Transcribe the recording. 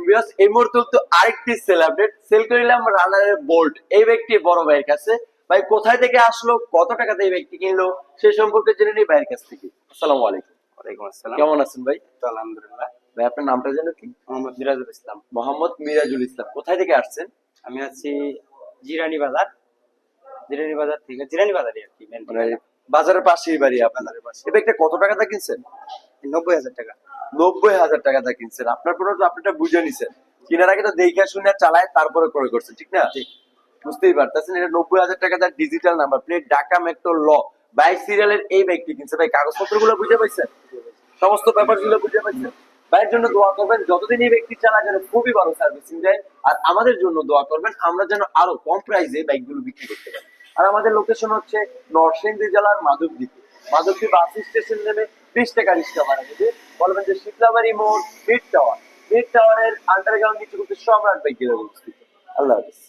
Viewers, এই মুহূর্তে তো আরেকটি সেল আপডেট সেল করিলাম রানারের বোল্ট। এই ব্যক্তি বড় ভাইয়ের কাছে। ভাই কোথায় থেকে আসলো, কত টাকাতে এই ব্যক্তি কিনলো, সে সম্পর্কে জেনে নিই ভাইয়ের কাছ থেকে। আসসালামু আলাইকুম। ওয়ালাইকুম আসসালাম। কেমন আছেন ভাই? তো আলহামদুলিল্লাহ। ভাই আপনার নামটা যেন কি? মোহাম্মদ মিরাজুল ইসলাম। মোহাম্মদ মিরাজুল ইসলাম। কোথায় থেকে আসছেন? আমি আছি জিরানি বাজার। জিরানি বাজার থেকে জিরানি বাজারে আর কি মেন মানে বাজারের পাশেই বাড়ি আপনার। বাজারের পাশে। এই ব্যক্তি কত টাকাতে কিনছেন? 90,000 টাকা। 90,000 টাকাতে কিনছেন। আপনার প্রোডাক্ট আপনারটা বুঝে নিছেন, কেনার আগে তো দেখে শুনে চালায় তারপরে ক্রয় করছেন, ঠিক না? বুঝতেই পারতেছেন এটা 90,000 টাকা তার digital number plate, Dhaka metro ল 22 সিরিয়ালের এই ব্যক্তি কিনছে। ভাই কাগজপত্র গুলো বুঝে পাইছেন? সমস্ত ব্যাপার গুলো বুঝে পাইছেন? ভাইয়ের জন্য দোয়া করবেন, যতদিন এই ব্যক্তি চালা যেন খুবই ভালো সার্ভিসিং দেয়। আর আমাদের জন্য দোয়া করবেন, আমরা যেন আরো কম প্রাইসে বাইক গুলো বিক্রি করতে পারি। আর আমাদের লোকেশন হচ্ছে নরসিংদী জেলার মাধবদীতে। মাধবদী বাস স্টেশন নেমে 20 টাকা রিক্সা ভাড়া নেবে। বলবেন যে শিকলাবাড়ি মোড় মিড টাওয়ার। মিড টাওয়ারের আন্ডারগ্রাউন্ড নিচে করতে সম্রাট বাইকের অবস্থিত। আল্লাহ হাফেজ।